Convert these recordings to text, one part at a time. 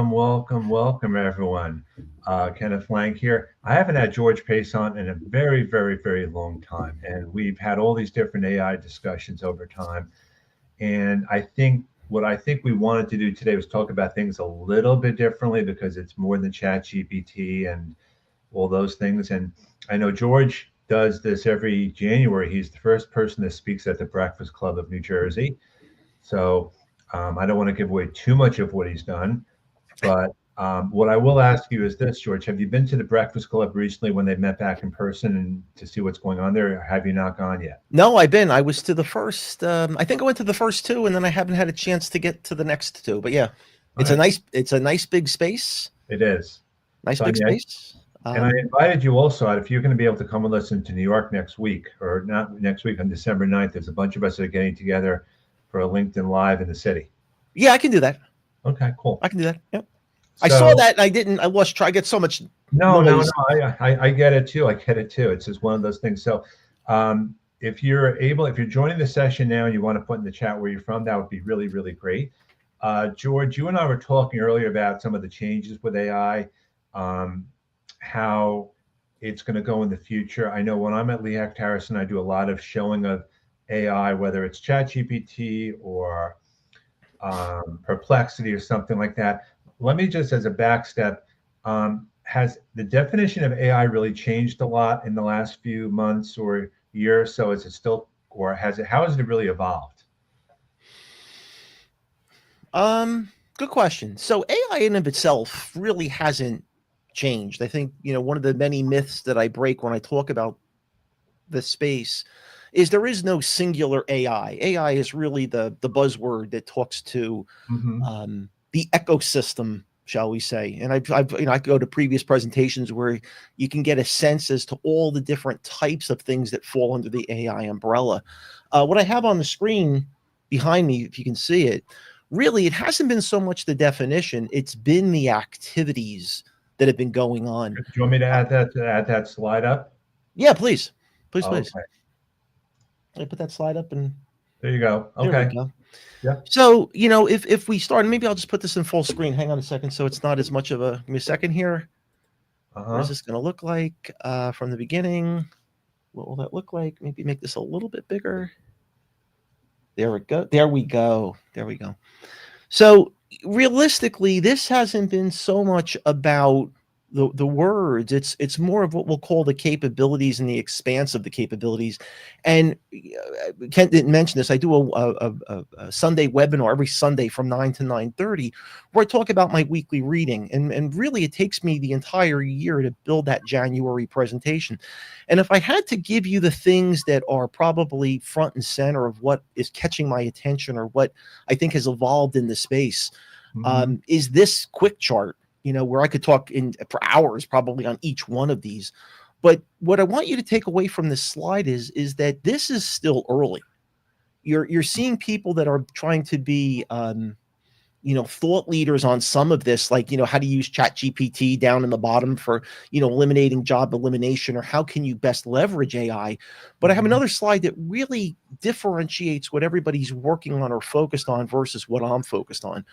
welcome, everyone. Kenneth Lang here. I haven't had George Pace on in a very, very, very long time, and we've had all these different AI discussions over time. And I think we wanted to do today was talk about things a little bit differently because it's more than Chat GPT and all those things. And I know George does this every January. He's the first person that speaks at the Breakfast Club of New Jersey. So I don't want to give away too much of what he's done, but what I will ask you is this, George: have you been to the Breakfast Club recently when they met back in person and to see what's going on there? Or have you not gone yet? No, I've been. I was to the first. I think I went to the first two, and then I haven't had a chance to get to the next two. But yeah, All right, it's a nice big space. it is. Nice So I big mean, space. and I invited you also out if you're going to be able to come and listen to New York next week, or not next week on December 9th. There's a bunch of us that are getting together for a LinkedIn Live in the city. Yeah, I can do that. Okay, cool. I can do that. Yep. I saw So that. And I didn't. I was trying. I get so much no. noise. I get it too. I get it too. It's just one of those things. So if you're joining the session now and you want to put in the chat where you're from, that would be really, really great. George, you and I were talking earlier about some of the changes with AI, how it's going to go in the future. I know when I'm at Lee Hecht Harrison, I do a lot of showing of AI, whether it's ChatGPT or Perplexity or something like that. Let me just, as a backstep, has the definition of AI really changed a lot in the last few months or year or so? Is it still, or has it? How has it really evolved? Good question. So AI in of itself really hasn't changed. I think one of the many myths that I break when I talk about the space is there is no singular AI. AI is really the buzzword that talks to Mm-hmm. the ecosystem, shall we say. And I go to previous presentations where you can get a sense as to all the different types of things that fall under the AI umbrella. What I have on the screen behind me, if you can see it, really it hasn't been so much the definition, it's been the activities that have been going on. Do you want me to add that slide up? Yeah, please. Oh, Please. okay. I put that slide up and There you go. there we Okay. go. Yeah. So, if we start, maybe I'll just put this in full screen. Hang on a second. So it's not as much of give me a second here. What is Uh-huh. this going to look like from the beginning? What will that look like? Maybe make this a little bit bigger. There we go. There we go. There we go. So realistically, this hasn't been so much about the words. It's more of what we'll call the capabilities and the expanse of the capabilities. And Kent didn't mention this. I do a Sunday webinar every Sunday from 9 to 9:30 where I talk about my weekly reading. And really it takes me the entire year to build that January presentation. And if I had to give you the things that are probably front and center of what is catching my attention or what I think has evolved in the space, Mm-hmm. is this quick chart, where I could talk for hours probably on each one of these. But what I want you to take away from this slide is that this is still early. You're seeing people that are trying to be thought leaders on some of this, like, how to use Chat GPT down in the bottom for, eliminating job elimination, or how can you best leverage AI. But I have Mm-hmm. another slide that really differentiates what everybody's working on or focused on versus what I'm focused on.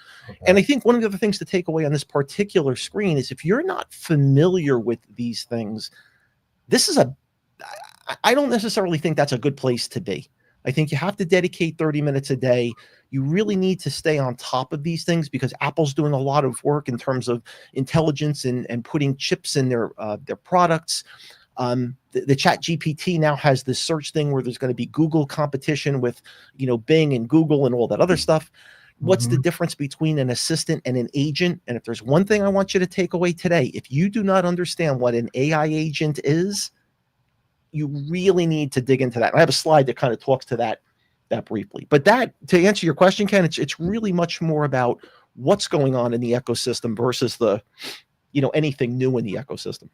And Okay. I think one of the other things to take away on this particular screen is if you're not familiar with these things, this is I don't necessarily think that's a good place to be. I think you have to dedicate 30 minutes a day. You really need to stay on top of these things because Apple's doing a lot of work in terms of intelligence and putting chips in their products. The Chat GPT now has this search thing where there's going to be Google competition with, Bing and Google and all that other stuff. What's the Mm-hmm. difference between an assistant and an agent? And if there's one thing I want you to take away today, if you do not understand what an AI agent is, you really need to dig into that. And I have a slide that kind of talks to that briefly. But that, to answer your question, Ken, it's really much more about what's going on in the ecosystem versus anything new in the ecosystem.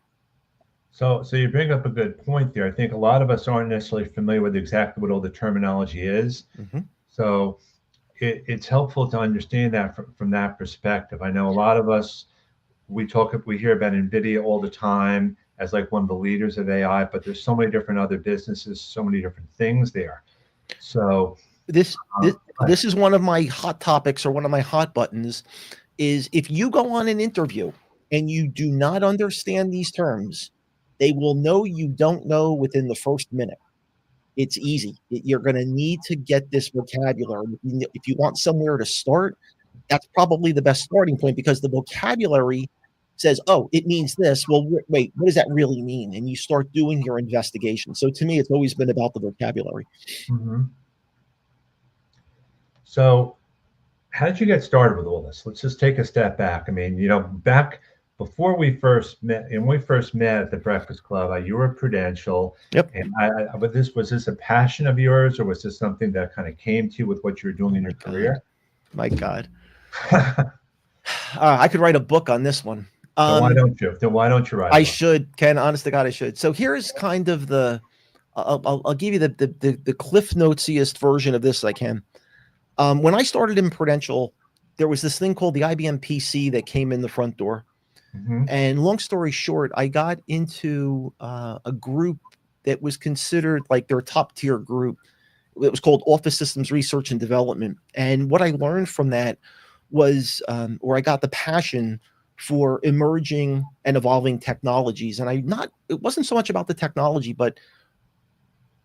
So you bring up a good point there. I think a lot of us aren't necessarily familiar with exactly what all the terminology is. Mm-hmm. So it's helpful to understand that from that perspective. I know a lot of us, we hear about NVIDIA all the time as like one of the leaders of AI, but there's so many different other businesses, so many different things there. So This um, this this is one of my hot topics or one of my hot buttons is if you go on an interview and you do not understand these terms, they will know you don't know within the first minute. It's easy. You're going to need to get this vocabulary. If you want somewhere to start, that's probably the best starting point, because the vocabulary says, oh, it means this. Well, wait, what does that really mean? And you start doing your investigation. So to me, it's always been about the vocabulary. Mm-hmm. So how did you get started with all this? Let's just take a step back. I mean, back before we first met, and we first met at the Breakfast Club, you were at Prudential. Yep. And but was this a passion of yours, or was this something that kind of came to you with what you were doing in your career? My God. I could write a book on this one. Then why don't you? Then why don't you write? I should, Ken. Honest to God, I should. So here's kind of the. I'll give you the Cliff Notesiest version of this I can. When I started in Prudential, there was this thing called the IBM PC that came in the front door. Mm-hmm. And long story short, I got into a group that was considered like their top tier group. It was called Office Systems Research and Development. And what I learned from that was, or I got the passion for emerging and evolving technologies. And it wasn't so much about the technology, but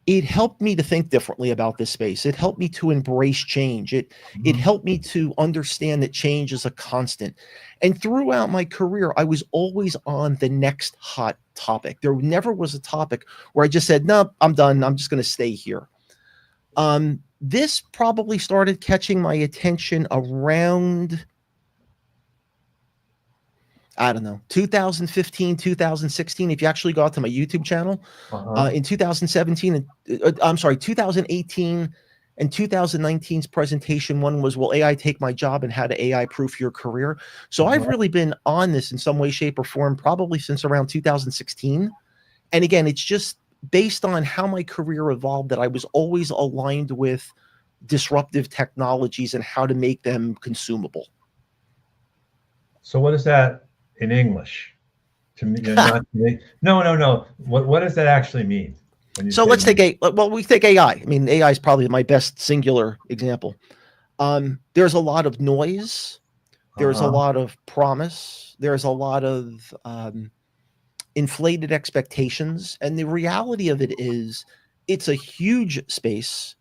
it helped me to think differently about this space. It helped me to embrace change. It helped me to understand that change is a constant. And throughout my career, I was always on the next hot topic. There never was a topic where I just said, no, I'm done. I'm just going to stay here. This probably started catching my attention around, I don't know, 2015, 2016. If you actually go out to my YouTube channel, in 2017, I'm sorry, 2018 and 2019's presentation, one was, will AI take my job and how to AI proof your career? So I've really been on this in some way, shape, or form, probably since around 2016. And again, it's just based on how my career evolved that I was always aligned with disruptive technologies and how to make them consumable. So what is that in English? To me, not to me. No. What does that actually mean? So let's take we take AI. I mean, AI is probably my best singular example. There's a lot of noise. There's a lot of promise. There's a lot of inflated expectations. And the reality of it is it's a huge space.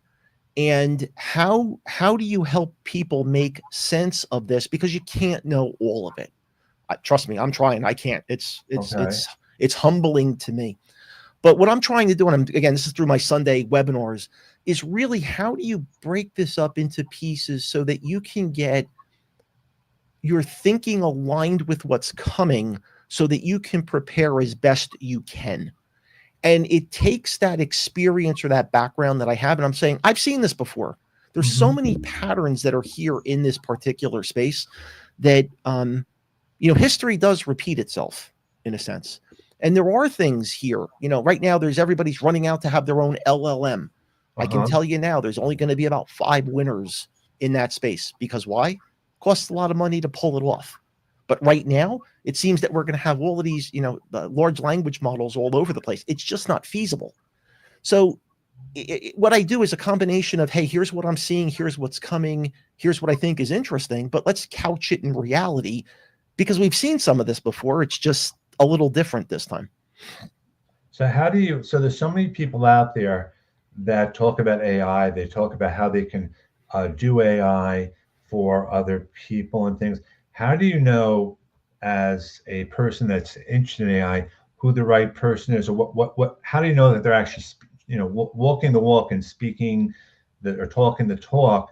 And how do you help people make sense of this? Because you can't know all of it. Trust me, I'm trying. I can't. It's humbling to me. But what I'm trying to do, and again, this is through my Sunday webinars, is really how do you break this up into pieces so that you can get your thinking aligned with what's coming so that you can prepare as best you can. And it takes that experience or that background that I have. And I'm saying, I've seen this before. There's so many patterns that are here in this particular space that, history does repeat itself in a sense. And there are things here, right now everybody's running out to have their own LLM. I can tell you now, there's only going to be about 5 winners in that space. Because why? It costs a lot of money to pull it off. But right now, it seems that we're going to have all of these, the large language models all over the place. It's just not feasible. So what I do is a combination of, hey, here's what I'm seeing, here's what's coming, here's what I think is interesting, but let's couch it in reality because we've seen some of this before. It's just a little different this time. So there's so many people out there that talk about AI. They talk about how they can do AI for other people and things. How do you know, as a person that's interested in AI, who the right person is, or what? How do you know that they're actually, walking the walk and speaking or talking the talk,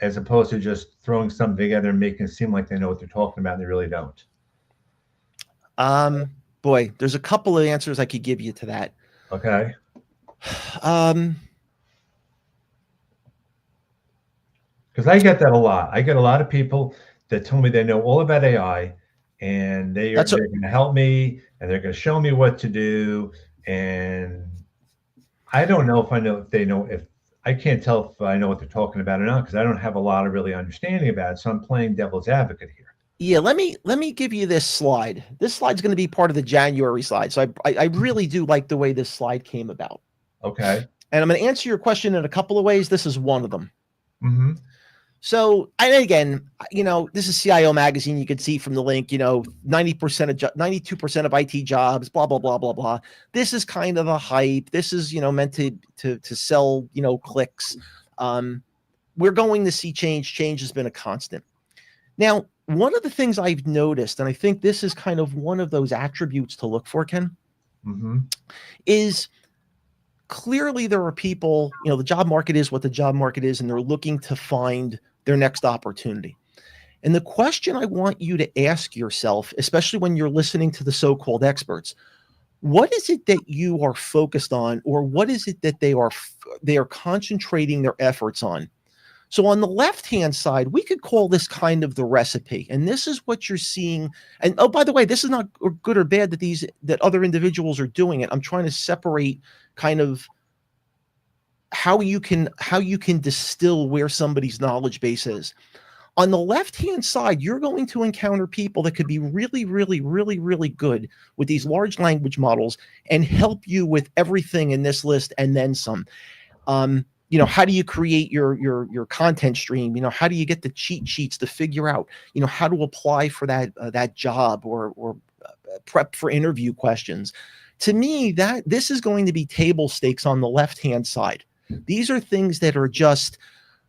as opposed to just throwing something together and making it seem like they know what they're talking about and they really don't? Boy, there's a couple of answers I could give you to that. Okay. Because I get that a lot. I get a lot of people that tell me they know all about AI and they're going to help me and they're going to show me what to do. And I don't know if I can't tell if I know what they're talking about or not, because I don't have a lot of really understanding about it. So I'm playing devil's advocate here. Yeah, let me give you this slide. This slide's going to be part of the January slide. So I really do like the way this slide came about. Okay. And I'm going to answer your question in a couple of ways. This is one of them. Mm-hmm. So, and again, this is CIO Magazine. You can see from the link, 92% of IT jobs, blah, blah, blah, blah, blah. This is kind of a hype. This is, meant to sell, clicks. We're going to see change. Change has been a constant. Now, one of the things I've noticed, and I think this is kind of one of those attributes to look for, Ken, is clearly there are people, the job market is what the job market is, and they're looking to find their next opportunity. And the question I want you to ask yourself, especially when you're listening to the so-called experts, what is it that you are focused on, or what is it that they are concentrating their efforts on? So on the left-hand side, we could call this kind of the recipe. And this is what you're seeing. And oh, by the way, this is not good or bad that other individuals are doing it. I'm trying to separate kind of how you can distill where somebody's knowledge base is. On the left-hand side, you're going to encounter people that could be really, really, really, really good with these large language models and help you with everything in this list and then some. How do you create your content stream? How do you get the cheat sheets to figure out, how to apply for that job or prep for interview questions? To me, this is going to be table stakes on the left-hand side. These are things that are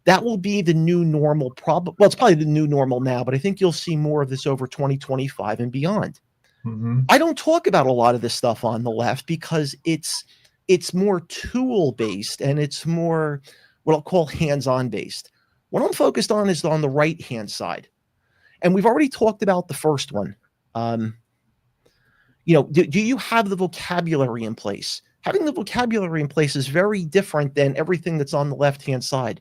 that will be the new normal. Well, it's probably the new normal now, but I think you'll see more of this over 2025 and beyond. I don't talk about a lot of this stuff on the left because it's more tool-based and it's more what I'll call hands-on based. What I'm focused on is on the right-hand side. And we've already talked about the first one. Do you have the vocabulary in place? Having the vocabulary in place is very different than everything that's on the left-hand side.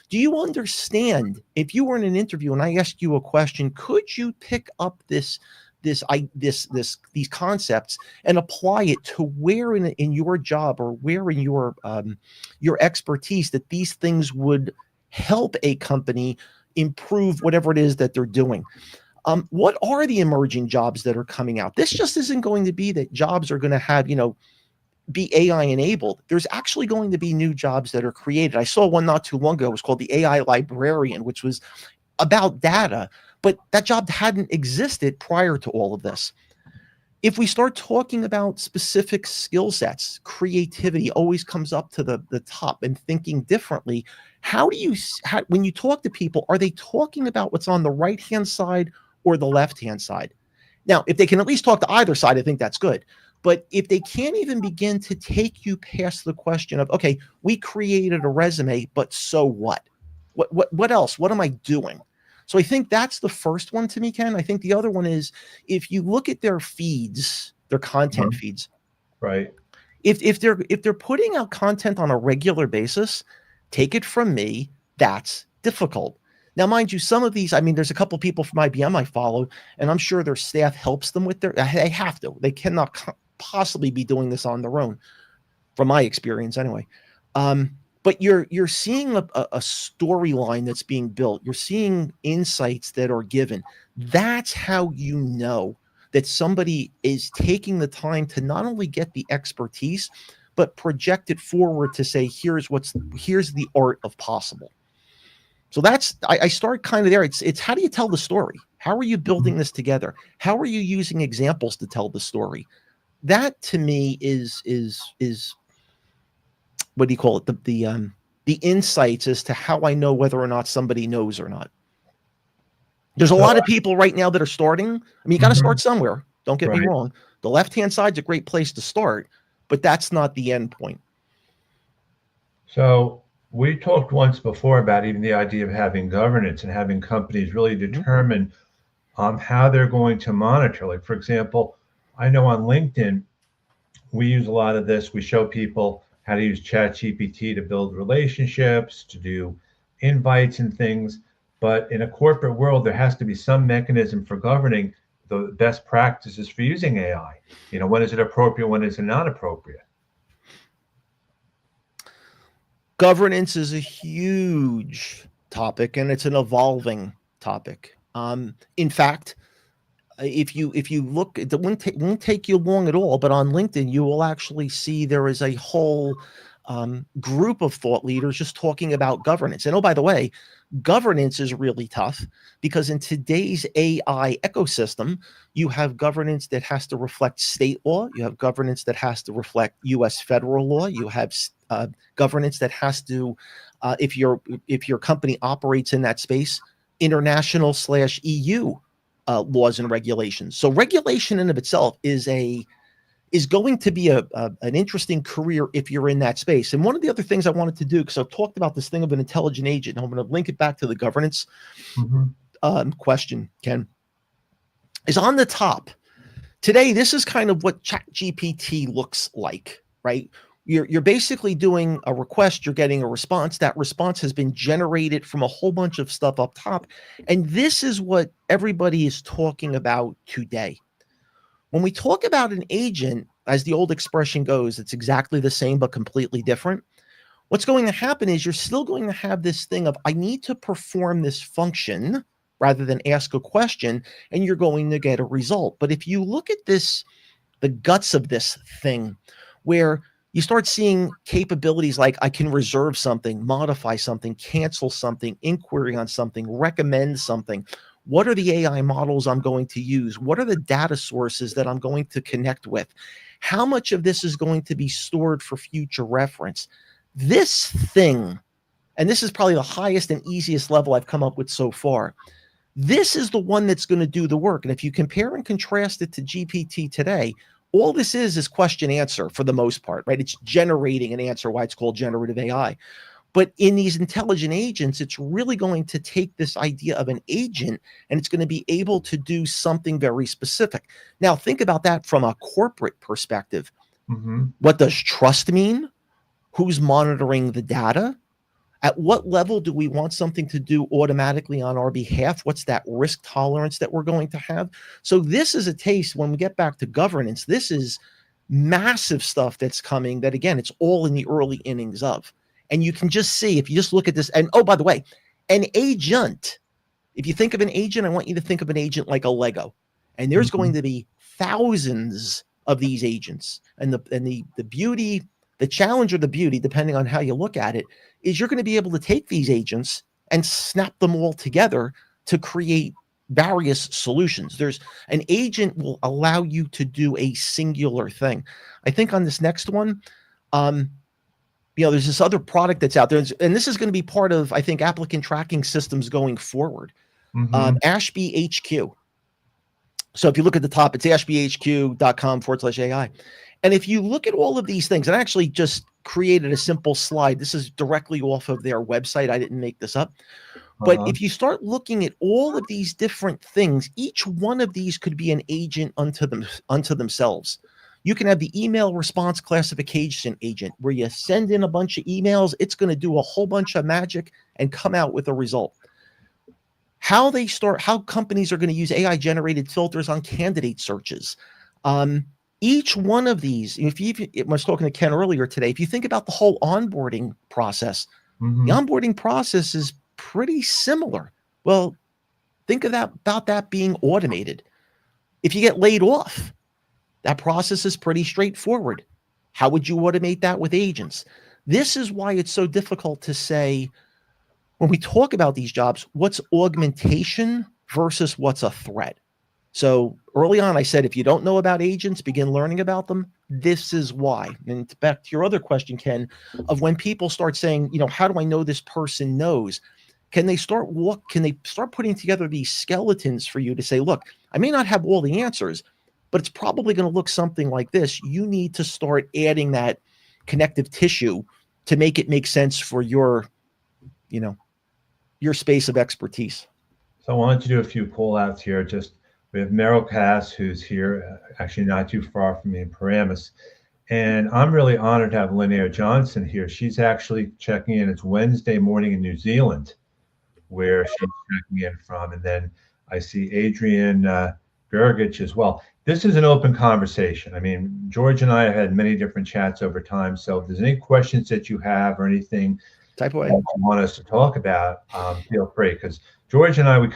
Do you understand, if you were in an interview and I asked you a question, could you pick up these concepts and apply it to where in your job or where in your expertise that these things would help a company improve whatever it is that they're doing? What are the emerging jobs that are coming out? This just isn't going to be that jobs are going to have, be AI enabled. There's actually going to be new jobs that are created. I saw one not too long ago. It was called the AI librarian, which was about data, but that job hadn't existed prior to all of this. If we start talking about specific skill sets, creativity always comes up to the top, and thinking differently. When you talk to people, are they talking about what's on the right-hand side or the left-hand side? Now, if they can at least talk to either side, I think that's good. But if they can't even begin to take you past the question of, okay, we created a resume, but so what? What else? What am I doing? So I think that's the first one to me, Ken. I think the other one is, if you look at their feeds, their content feeds, right? If they're putting out content on a regular basis, take it from me, that's difficult. Now, mind you, some of these, there's a couple of people from IBM I follow, and I'm sure their staff helps them with they have to. They cannot possibly be doing this on their own, from my experience anyway. But you're seeing a storyline that's being built. You're seeing insights that are given. That's how you know that somebody is taking the time to not only get the expertise, but project it forward to say, here's the art of possible. So I start kind of there. It's how do you tell the story? How are you building this together? How are you using examples to tell the story? That to me is what do you call it? The insights as to how I know whether or not somebody knows or not. There's a lot of people right now that are starting. You got to start somewhere. Don't get me wrong. The left-hand side's a great place to start, but that's not the end point. So we talked once before about even the idea of having governance and having companies really determine how they're going to monitor. Like, for example, I know on LinkedIn, we use a lot of this. We show people how to use ChatGPT to build relationships, to do invites and things. But in a corporate world, there has to be some mechanism for governing the best practices for using AI. When is it appropriate? When is it not appropriate? Governance is a huge topic, and it's an evolving topic. In fact, if you look, it won't take you long at all, but on LinkedIn, you will actually see there is a whole group of thought leaders just talking about governance. And oh, by the way, governance is really tough because in today's AI ecosystem, you have governance that has to reflect state law. You have governance that has to reflect U.S. federal law. You have governance that has to, if your company operates in that space, international/EU laws and regulations. So regulation in of itself is going to be an interesting career if you're in that space. And one of the other things I wanted to do, because I've talked about this thing of an intelligent agent, and I'm going to link it back to the governance question, Ken, is on the top. Today, this is kind of what ChatGPT looks like, right? You're basically doing a request, you're getting a response. That response has been generated from a whole bunch of stuff up top. And this is what everybody is talking about today. When we talk about an agent, as the old expression goes, it's exactly the same but completely different. What's going to happen is you're still going to have this thing of, I need to perform this function rather than ask a question, and you're going to get a result. But if you look at this, the guts of this thing, where you start seeing capabilities like I can reserve something, modify something, cancel something, inquiry on something, recommend something. What are the AI models I'm going to use? What are the data sources that I'm going to connect with? How much of this is going to be stored for future reference? This thing, and this is probably the highest and easiest level I've come up with so far, this is the one that's going to do the work. And if you compare and contrast it to GPT today, all this is question answer for the most part, right? It's generating an answer, why it's called generative AI. But in these intelligent agents, it's really going to take this idea of an agent and it's going to be able to do something very specific. Now, think about that from a corporate perspective. What does trust mean? Who's monitoring the data? At what level do we want something to do automatically on our behalf? What's that risk tolerance that we're going to have? So this is a taste, when we get back to governance, this is massive stuff that's coming that, again, it's all in the early innings of. And you can just see, if you just look at this, and oh, by the way, an agent, if you think of an agent, I want you to think of an agent like a Lego. And there's going to be thousands of these agents. And the beauty, the challenge or the beauty, depending on how you look at it, is you're going to be able to take these agents and snap them all together to create various solutions. There's an agent will allow you to do a singular thing. I think on this next one, there's this other product that's out there, and this is going to be part of, I think, applicant tracking systems going forward. Ashby HQ. So if you look at the top, it's ashbyhq.com/AI. And if you look at all of these things, and I actually just created a simple slide. This is directly off of their website. I didn't make this up. But if you start looking at all of these different things, each one of these could be an agent unto themselves. You can have the email response classification agent where you send in a bunch of emails. It's going to do a whole bunch of magic and come out with a result. How companies are going to use AI generated filters on candidate searches. Each one of these, I was talking to Ken earlier today, if you think about the whole onboarding process, the onboarding process is pretty similar. Well, think about that being automated. If you get laid off, that process is pretty straightforward. How would you automate that with agents? This is why it's so difficult to say, when we talk about these jobs, what's augmentation versus what's a threat. So early on, I said, if you don't know about agents, begin learning about them. This is why. And back to your other question, Ken, of when people start saying, how do I know this person knows? Can they start putting together these skeletons for you to say, look, I may not have all the answers, but it's probably going to look something like this. You need to start adding that connective tissue to make it make sense for your space of expertise. So I wanted to do a few call outs here. We have Meryl Cass, who's here, actually not too far from me in Paramus. And I'm really honored to have Linnea Johnson here. She's actually checking in. It's Wednesday morning in New Zealand, where she's checking in from. And then I see Adrian Gergich as well. This is an open conversation. I mean, George and I have had many different chats over time. So if there's any questions that you have or anything type away that you want us to talk about, feel free. Because George and I, we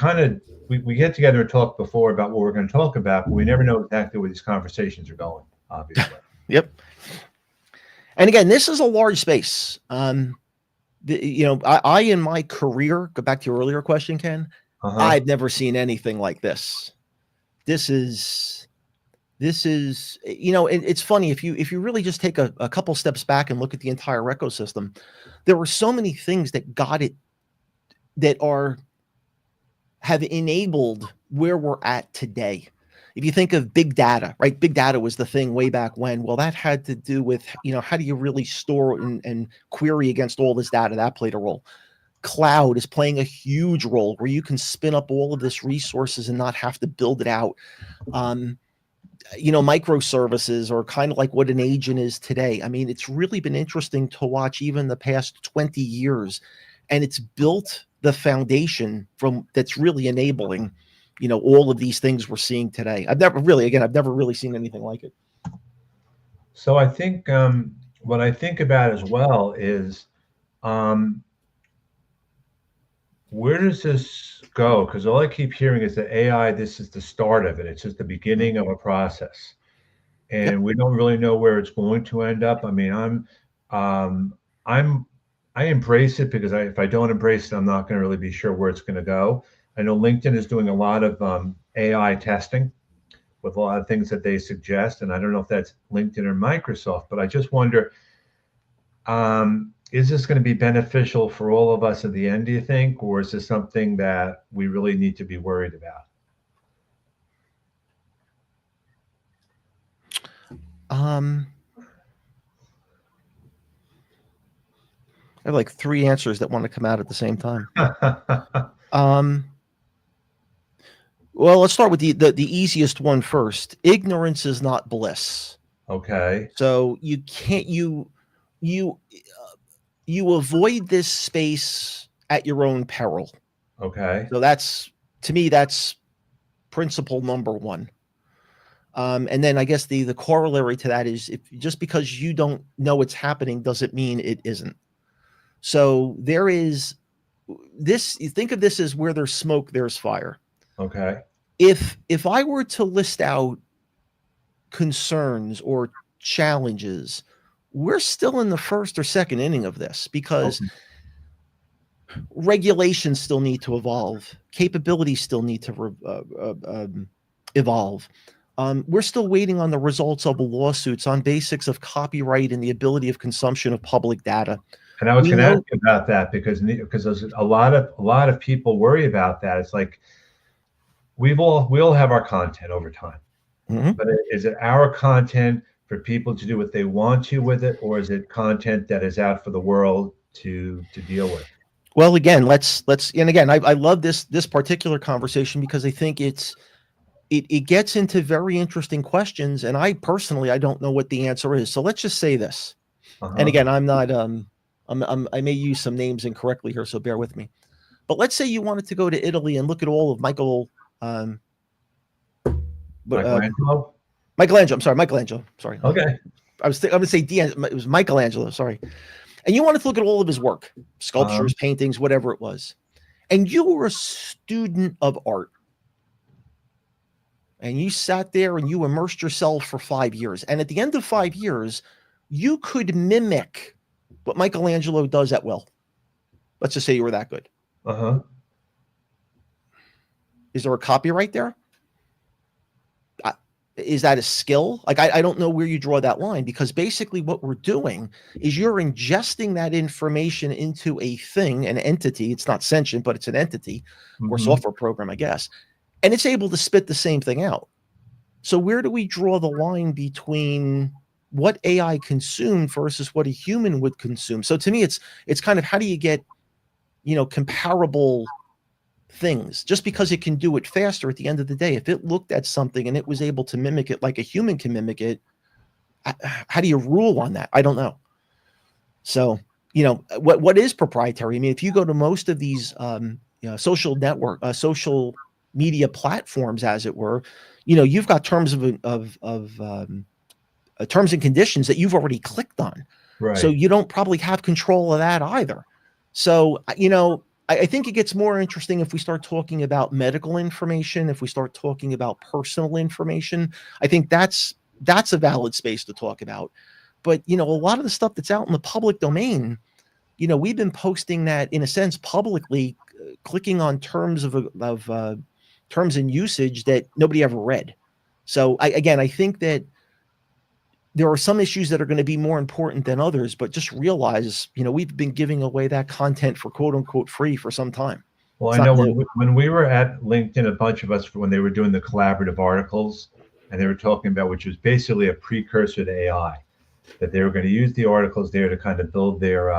get together and talk before about what we're going to talk about, but we never know exactly where these conversations are going, obviously. Yep. And again, this is a large space. I in my career, go back to your earlier question, Ken, Uh-huh. I've never seen anything like this. This is, it's funny if you really just take a couple steps back and look at the entire ecosystem, there were so many things that got it that have enabled where we're at today. If you think of big data, right? Big data was the thing way back when. Well, that had to do with, how do you really store and query against all this data? That played a role. Cloud is playing a huge role where you can spin up all of this resources and not have to build it out. Microservices are kind of like what an agent is today. I mean, it's really been interesting to watch even the past 20 years, and it's built the foundation from that's really enabling, all of these things we're seeing today. I've never really seen anything like it. So I think what I think about as well is where does this go? Because all I keep hearing is that AI, this is the start of it. It's just the beginning of a process. Yep. And we don't really know where it's going to end up. I mean, um, I'm, I embrace it because if I don't embrace it, I'm not going to really be sure where it's going to go. I know LinkedIn is doing a lot of AI testing with a lot of things that they suggest, and I don't know if that's LinkedIn or Microsoft, but I just wonder, is this going to be beneficial for all of us at the end, do you think, or is this something that we really need to be worried about? I have like three answers that want to come out at the same time. Well, let's start with the easiest one first. Ignorance is not bliss. Okay. So you can't you avoid this space at your own peril. Okay. So to me that's principle number one. And then I guess the corollary to that is, if just because you don't know it's happening doesn't mean it isn't. So there is this. You think of this as where there's smoke, there's fire. Okay. If I were to list out concerns or challenges, we're still in the first or second inning of this, because Okay. regulations still need to evolve, capabilities still need to evolve. We're still waiting on the results of lawsuits on basics of copyright and the ability of consumption of public data. And I was We going to ask know, you about that because there's a lot of people worry about that. It's like we all have our content over time, but is it our content for people to do what they want to with it, or is it content that is out for the world to deal with? well, again, let's and again, I love this particular conversation because I think it gets into very interesting questions, and I don't know what the answer is. So let's just say this. And Uh-huh. again, I'm not I may use some names incorrectly here, so bear with me. But let's say you wanted to go to Italy and look at all of Michelangelo. Michelangelo. I'm sorry, Michelangelo. Sorry, Okay. I'm going to say it was Michelangelo. Sorry, and you wanted to look at all of his work, sculptures, paintings, whatever it was, and you were a student of art, and you sat there and you immersed yourself for 5 years, and at the end of 5 years, you could mimic what Michelangelo does at will. Let's just say you were that good. Uh-huh. Is there a copyright there? Is that a skill? Like, I don't know where you draw that line, because basically what we're doing is you're ingesting that information into a thing, an entity. It's not sentient, but it's an entity or software program, I guess. And it's able to spit the same thing out. So where do we draw the line between what AI consumed versus what a human would consume? So to me, it's kind of, how do you get, comparable things? Just because it can do it faster, at the end of the day, if it looked at something and it was able to mimic it like a human can mimic it, how do you rule on that? I don't know. So, what is proprietary? I mean, if you go to most of these social media platforms, as it were, you've got terms terms and conditions that you've already clicked on. Right. So you don't probably have control of that either. So, I think it gets more interesting if we start talking about medical information, if we start talking about personal information. I think that's a valid space to talk about. But, a lot of the stuff that's out in the public domain, we've been posting that in a sense publicly, clicking on terms of terms and usage that nobody ever read. So I think that there are some issues that are going to be more important than others, but just realize, we've been giving away that content for quote unquote free for some time. Well, It's I not know new. when we were at LinkedIn, a bunch of us, when they were doing the collaborative articles, and they were talking about, which was basically a precursor to AI, that they were going to use the articles there to kind of build their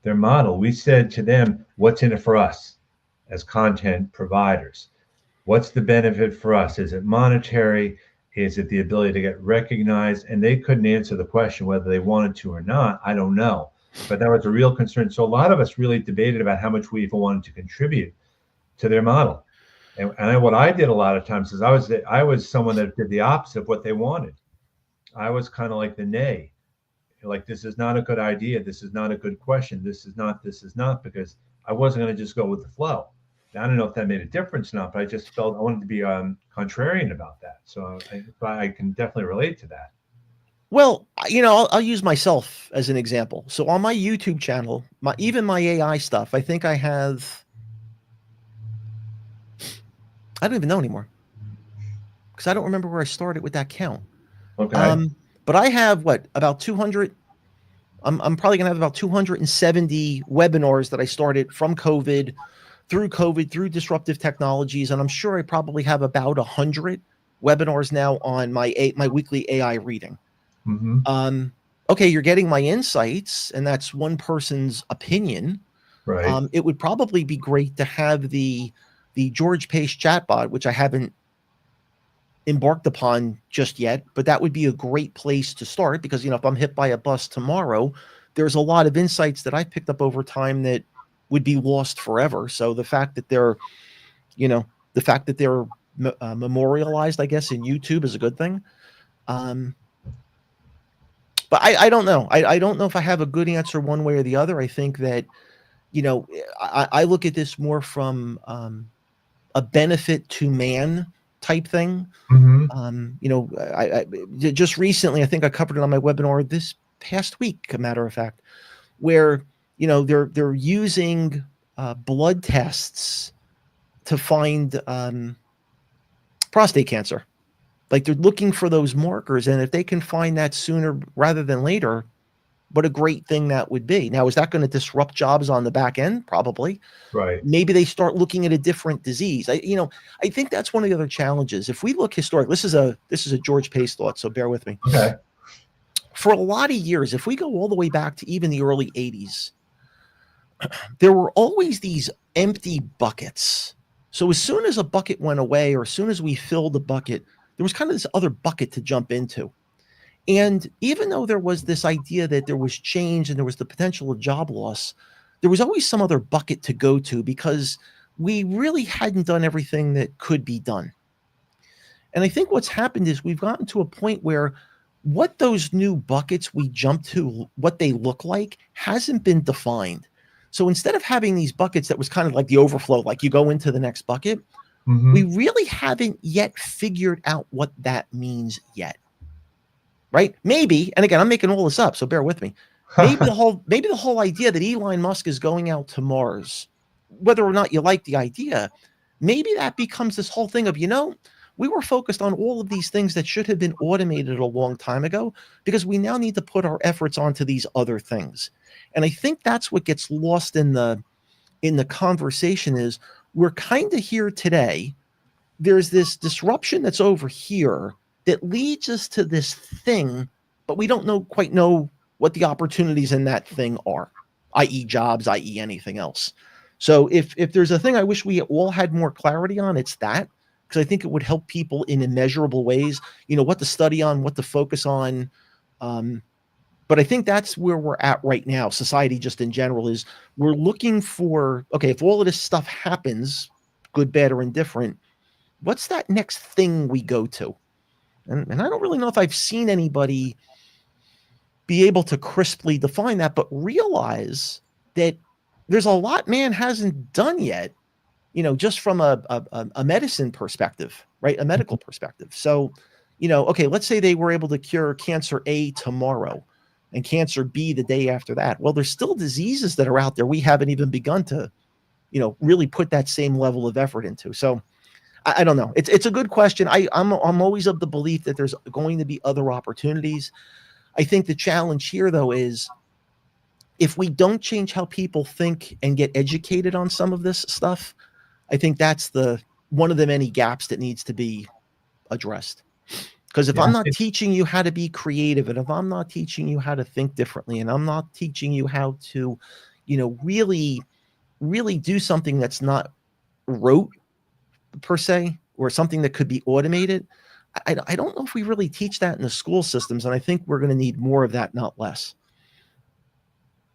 model. We said to them, what's in it for us as content providers? What's the benefit for us? Is it monetary? Is it the ability to get recognized? And they couldn't answer the question whether they wanted to or not. I don't know. But that was a real concern. So a lot of us really debated about how much we even wanted to contribute to their model. And what I did a lot of times is I was someone that did the opposite of what they wanted. I was kind of like the nay, like, this is not a good idea. This is not a good question. This is not, because I wasn't going to just go with the flow. I don't know if that made a difference or not, but I just felt I wanted to be contrarian about that. So I can definitely relate to that. Well, I'll use myself as an example. So on my YouTube channel, even my AI stuff, I think I don't even know anymore because I don't remember where I started with that count. Okay. But I have about 200. I'm probably gonna have about 270 webinars that I started from COVID, through disruptive technologies, and I'm sure I probably have about 100 webinars now on my weekly AI reading. Mm-hmm. Okay, you're getting my insights, and that's one person's opinion. Right. It would probably be great to have the George Pace chatbot, which I haven't embarked upon just yet, but that would be a great place to start because, if I'm hit by a bus tomorrow, there's a lot of insights that I picked up over time that would be lost forever. So the fact that they're memorialized, I guess, in YouTube is a good thing. But I don't know. I don't know if I have a good answer one way or the other. I think that, I look at this more from a benefit to man type thing. Mm-hmm. I just recently, I think I covered it on my webinar this past week, a matter of fact, where, they're using blood tests to find prostate cancer. Like, they're looking for those markers. And if they can find that sooner rather than later, what a great thing that would be. Now, is that going to disrupt jobs on the back end? Probably. Right. Maybe they start looking at a different disease. I think that's one of the other challenges. If we look historic, this is a George Pace thought, so bear with me. Okay. For a lot of years, if we go all the way back to even the early 80s, there were always these empty buckets. So as soon as a bucket went away, or as soon as we filled the bucket, there was kind of this other bucket to jump into. And even though there was this idea that there was change and there was the potential of job loss, there was always some other bucket to go to because we really hadn't done everything that could be done. And I think what's happened is we've gotten to a point where what those new buckets we jump to, what they look like, hasn't been defined. So instead of having these buckets that was kind of like the overflow, like you go into the next bucket, we really haven't yet figured out what that means yet. Right? Maybe, and again, I'm making all this up, so bear with me. Maybe the whole idea that Elon Musk is going out to Mars, whether or not you like the idea, maybe that becomes this whole thing of, we were focused on all of these things that should have been automated a long time ago because we now need to put our efforts onto these other things. And I think that's what gets lost in the conversation is we're kind of here today. There's this disruption that's over here that leads us to this thing, but we don't quite know what the opportunities in that thing are, i.e. jobs, i.e. anything else. So if there's a thing I wish we all had more clarity on, it's that, because I think it would help people in immeasurable ways, what to study on, what to focus on. But I think that's where we're at right now. Society just in general is we're looking for, okay, if all of this stuff happens, good, bad, or indifferent, what's that next thing we go to? And I don't really know if I've seen anybody be able to crisply define that, but realize that there's a lot man hasn't done yet, just from a medicine perspective, right? A medical perspective. So, okay, let's say they were able to cure cancer A tomorrow. and cancer B the day after that. Well, there's still diseases that are out there we haven't even begun to, really put that same level of effort into. So I don't know. It's a good question. I'm always of the belief that there's going to be other opportunities. I think the challenge here, though, is if we don't change how people think and get educated on some of this stuff, I think that's one of the many gaps that needs to be addressed. Because if I'm not teaching you how to be creative, and if I'm not teaching you how to think differently, and I'm not teaching you how to, really, really do something that's not rote per se, or something that could be automated, I don't know if we really teach that in the school systems. And I think we're going to need more of that, not less.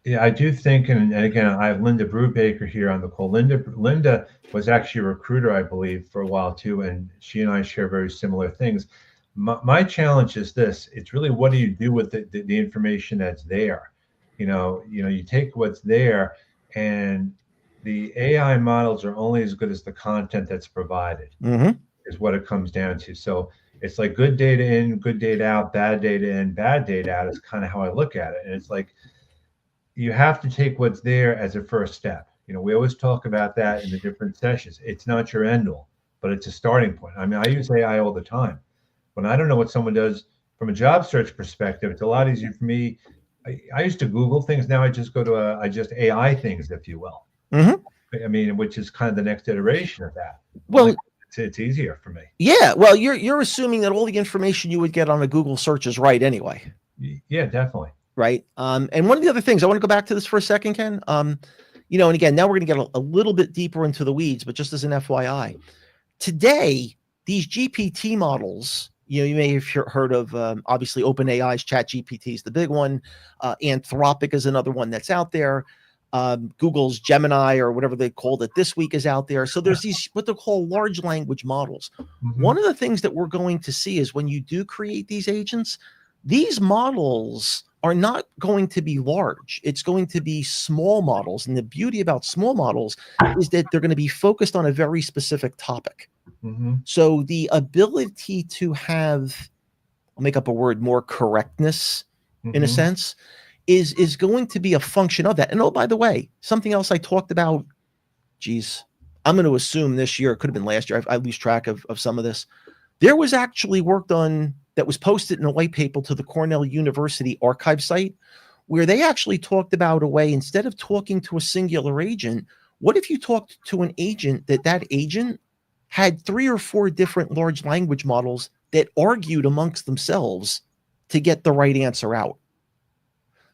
Yeah, I do think, and again, I have Linda Brubaker here on the call. Linda was actually a recruiter, I believe, for a while too, and she and I share very similar things. My challenge is this: it's really what do you do with the information that's there? You take what's there, and the AI models are only as good as the content that's provided. Mm-hmm. Is what it comes down to. So it's like good data in, good data out, bad data in, bad data out is kind of how I look at it. And it's like you have to take what's there as a first step. We always talk about that in the different sessions. It's not your end all, but it's a starting point. I mean, I use AI all the time. When I don't know what someone does from a job search perspective, it's a lot easier for me. I used to Google things. Now I just go to I just AI things, if you will. Mm-hmm. I mean, which is kind of the next iteration of that. Well, it's easier for me. Yeah. Well, you're assuming that all the information you would get on a Google search is right anyway. Yeah, definitely. Right. And one of the other things, I want to go back to this for a second, Ken. And again, now we're going to get a little bit deeper into the weeds, but just as an FYI, today, these GPT models, you may have heard of, obviously, OpenAI's ChatGPT is the big one. Anthropic is another one that's out there. Google's Gemini, or whatever they called it this week, is out there. So there's these what they call large language models. Mm-hmm. One of the things that we're going to see is when you do create these agents, these models are not going to be large. It's going to be small models. And the beauty about small models is that they're going to be focused on a very specific topic. Mm-hmm. So the ability to have, I'll make up a word, more correctness, mm-hmm. in a sense, is going to be a function of that. And oh, by the way, something else I talked about, I'm going to assume this year, it could have been last year, I lose track of some of this. There was actually work done that was posted in a white paper to the Cornell University archive site, where they actually talked about a way, instead of talking to a singular agent, what if you talked to an agent that agent had 3 or 4 different large language models that argued amongst themselves to get the right answer out?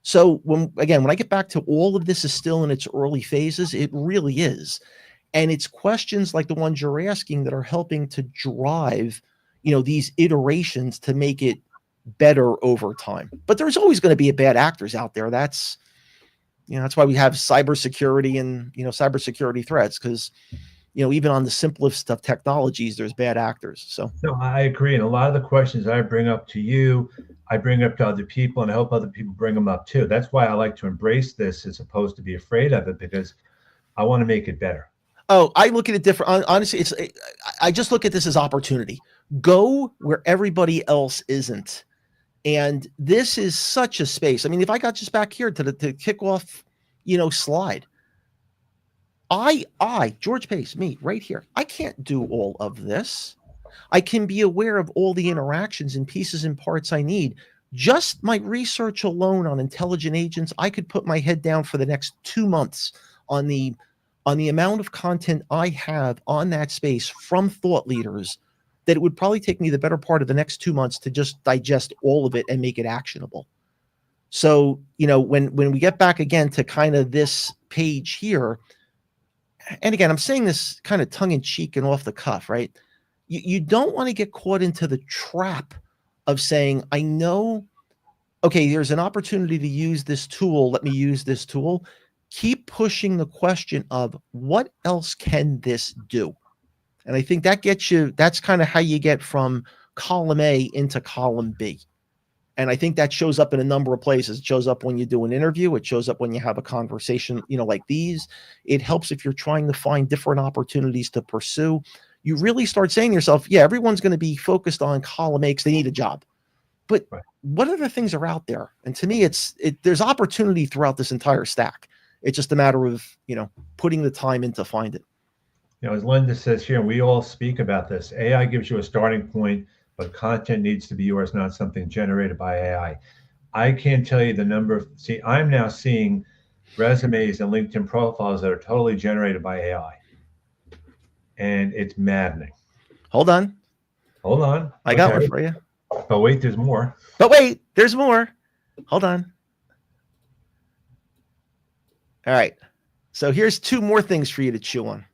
So when I get back to all of this is still in its early phases, it really is. And it's questions like the ones you're asking that are helping to drive, these iterations to make it better over time. But there's always going to be bad actors out there. That's why we have cybersecurity and, cybersecurity threats, because, even on the simplest of technologies, there's bad actors. So no, I agree. And a lot of the questions I bring up to you, I bring up to other people, and I hope other people bring them up too. That's why I like to embrace this as opposed to be afraid of it, because I want to make it better. Oh, I look at it different. Honestly, I just look at this as opportunity. Go where everybody else isn't. And this is such a space. I mean, if I got just back here to kick off, slide, George Pace, me right here, I can't do all of this. I can be aware of all the interactions and pieces and parts I need. Just my research alone on intelligent agents, I could put my head down for the next 2 months on the amount of content I have on that space from thought leaders, that it would probably take me the better part of the next 2 months to just digest all of it and make it actionable. So, when we get back again to kind of this page here, and again, I'm saying this kind of tongue in cheek and off the cuff, right? You don't want to get caught into the trap of saying, I know, okay, there's an opportunity to use this tool. Let me use this tool. Keep pushing the question of what else can this do? And I think that's kind of how you get from column A into column B. And I think that shows up in a number of places. It shows up when you do an interview. It shows up when you have a conversation, like these. It helps if you're trying to find different opportunities to pursue. You really start saying to yourself, yeah, everyone's going to be focused on column A because they need a job. but Right. what other things are out there? And to me, there's opportunity throughout this entire stack. It's just a matter of, putting the time in to find it. As Linda says here, and we all speak about this, AI gives you a starting point, but content needs to be yours, not something generated by AI. I can't tell you the number of, I'm now seeing resumes and LinkedIn profiles that are totally generated by AI. And it's maddening. Hold on. Hold on. I got one for you. But wait, there's more. But wait, there's more. Hold on. All right. So here's two more things for you to chew on.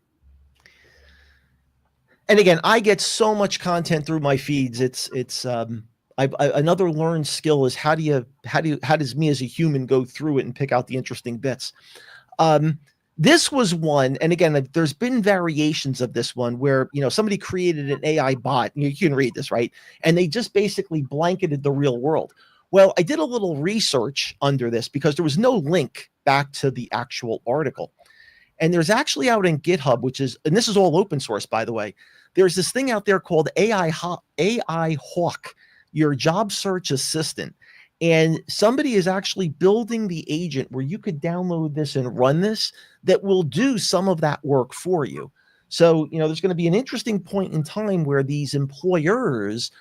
And again, I get so much content through my feeds. Another learned skill is how does me as a human go through it and pick out the interesting bits. This was one, and again, there's been variations of this one where, somebody created an AI bot, and you can read this, right? And they just basically blanketed the real world. Well, I did a little research under this because there was no link back to the actual article. And there's actually out in GitHub, and this is all open source, by the way, there's this thing out there called AI Hawk, your job search assistant. And somebody is actually building the agent where you could download this and run this that will do some of that work for you. So, there's going to be an interesting point in time where these employers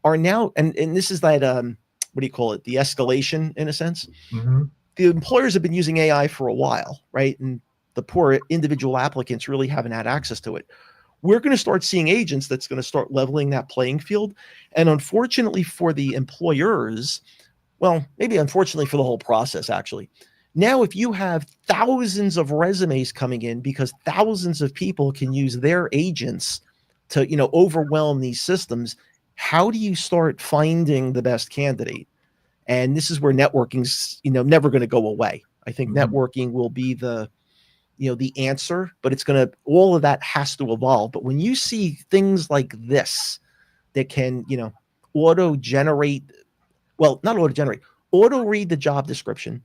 are now, and this is that, what do you call it? The escalation, in a sense. Mm-hmm. The employers have been using AI for a while, right? And the poor individual applicants really haven't had access to it. We're going to start seeing agents that's going to start leveling that playing field. And unfortunately for the employers, well, maybe unfortunately for the whole process, actually. Now, if you have thousands of resumes coming in because thousands of people can use their agents to, overwhelm these systems, how do you start finding the best candidate? And this is where networking's, never going to go away. I think networking will be the answer, but all of that has to evolve. But when you see things like this that can, auto-generate, well, not auto-generate, auto-read the job description,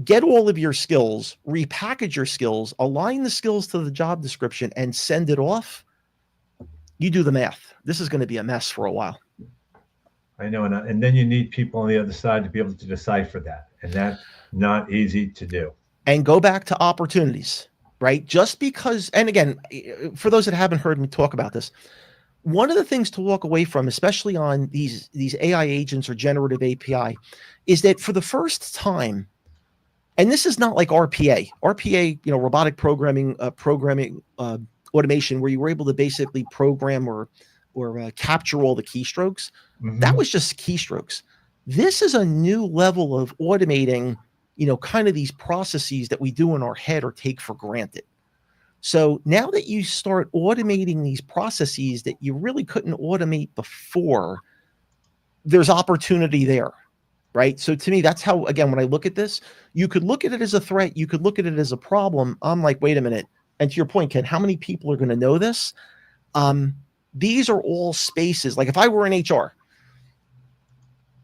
get all of your skills, repackage your skills, align the skills to the job description, and send it off, you do the math. This is going to be a mess for a while. I know, and then you need people on the other side to be able to decipher that, and that's not easy to do. And go back to opportunities, right? Just because, and again, for those that haven't heard me talk about this, one of the things to walk away from, especially on these AI agents or generative API, is that for the first time, and this is not like RPA, robotic programming, automation, where you were able to basically program or capture all the keystrokes. Mm-hmm. That was just keystrokes. This is a new level of automating, kind of these processes that we do in our head or take for granted. So now that you start automating these processes that you really couldn't automate before, there's opportunity there, right? So to me, that's how, again, when I look at this, you could look at it as a threat. You could look at it as a problem. I'm like, wait a minute. And to your point, Ken, how many people are going to know this? These are all spaces. Like if I were in HR,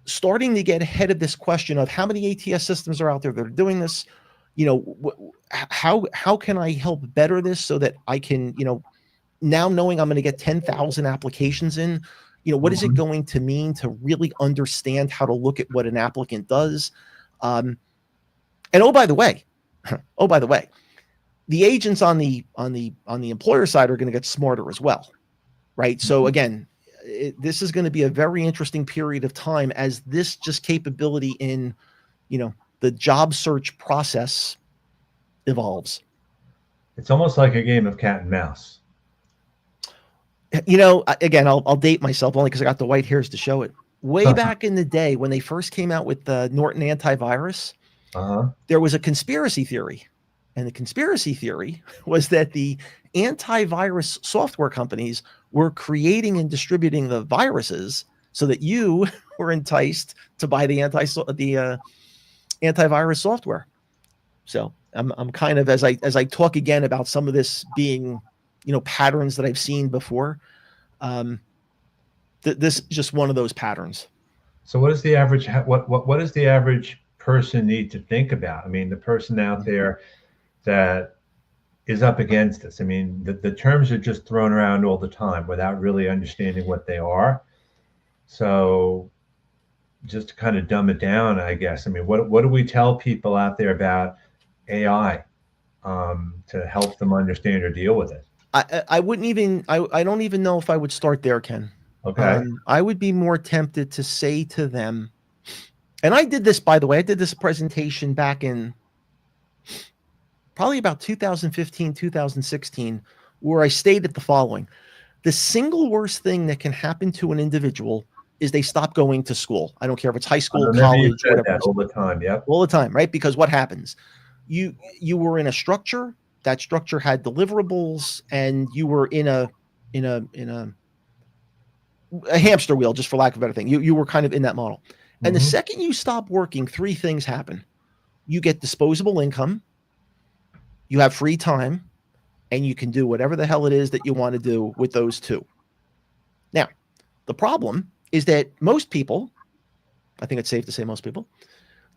starting to get ahead of this question of how many ATS systems are out there that are doing this, how can I help better this so that I can, now knowing I'm going to get 10,000 applications in, what is it going to mean to really understand how to look at what an applicant does? And oh, by the way, the agents on the employer side are going to get smarter as well, right? So again, this is going to be a very interesting period of time as this just capability in, the job search process evolves. It's almost like a game of cat and mouse. Again, I'll date myself only because I got the white hairs to show it. Way back in the day when they first came out with the Norton antivirus, there was a conspiracy theory. And the conspiracy theory was that the antivirus software companies were creating and distributing the viruses so that you were enticed to buy the antivirus software. So I'm kind of, as I talk again about some of this being, patterns that I've seen before, this is just one of those patterns. So what is the average, what does the average person need to think about? I mean, the person out there that is up against this. I mean, the terms are just thrown around all the time without really understanding what they are. So just to kind of dumb it down, I guess. I mean, what do we tell people out there about AI to help them understand or deal with it? I wouldn't even I don't even know if I would start there, Ken. Okay. I would be more tempted to say to them, and I did this, by the way, I did this presentation back in probably about 2015, 2016, where I stated the following. The single worst thing that can happen to an individual is they stop going to school. I don't care if it's high I school, remember you college, said whatever it that is. all the time. Yep. All the time, right? Because what happens? You were in a structure, that structure had deliverables, and you were in a hamster wheel, just for lack of a better thing. You were kind of in that model. And the Mhm. second you stop working, three things happen. You get disposable income, you have free time, and you can do whatever the hell it is that you want to do with those two. Now, the problem is that most people, I think it's safe to say most people,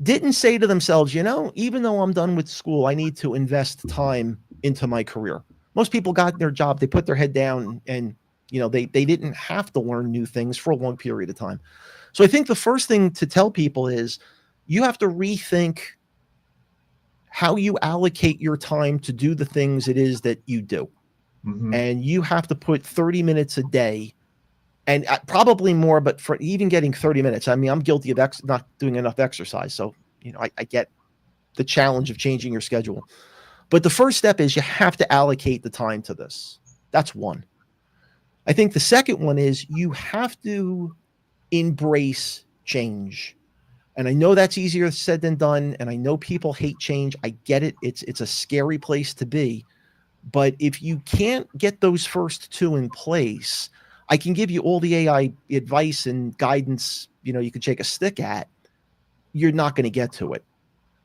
didn't say to themselves, you know, even though I'm done with school, I need to invest time into my career. Most people got their job, they put their head down, and you know, they didn't have to learn new things for a long period of time. So I think the first thing to tell people is you have to rethink how you allocate your time to do the things it is that you do. Mhm. And you have to put 30 minutes a day, and probably more, but for even getting 30 minutes, I mean, I'm guilty of not doing enough exercise. So, you know, I get the challenge of changing your schedule. But the first step is you have to allocate the time to this. That's one. I think the second one is you have to embrace change. And I know that's easier said than done. And I know people hate change. I get it. It's a scary place to be. But if you can't get those first two in place, I can give you all the AI advice and guidance, you know, you could shake a stick at. You're not going to get to it.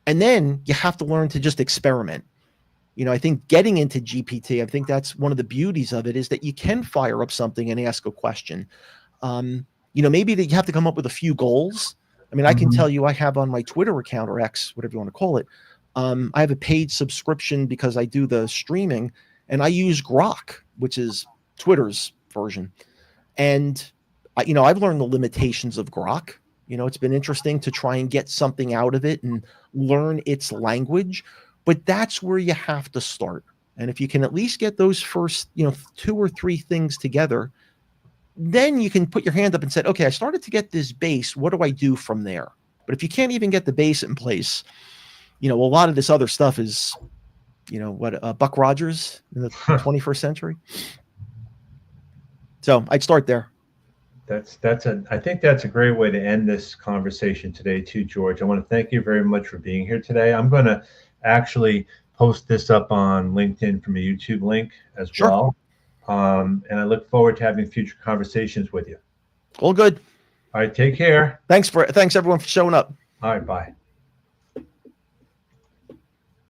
And then you have to learn to just experiment. You know, I think getting into GPT, I think that's one of the beauties of it, is that you can fire up something and ask a question. You know, maybe that you have to come up with a few goals. I mean, I can Mhm. tell you I have on my Twitter account, or X, whatever you want to call it, I have a paid subscription because I do the streaming, and I use Grok, which is Twitter's version. And, you know, I've learned the limitations of Grok. You know, it's been interesting to try and get something out of it and learn its language, but that's where you have to start. And if you can at least get those first, you know, two or three things together, then you can put your hand up and say, okay, I started to get this base. What do I do from there? But if you can't even get the base in place, you know, a lot of this other stuff is, you know, what Buck Rogers in the 21st century. So I'd start there. I think that's a great way to end this conversation today too, George. I want to thank you very much for being here today. I'm going to actually post this up on LinkedIn from a YouTube link as Sure. well. And I look forward to having future conversations with you. All good. All right, take care. Thanks everyone for showing up. All right, bye.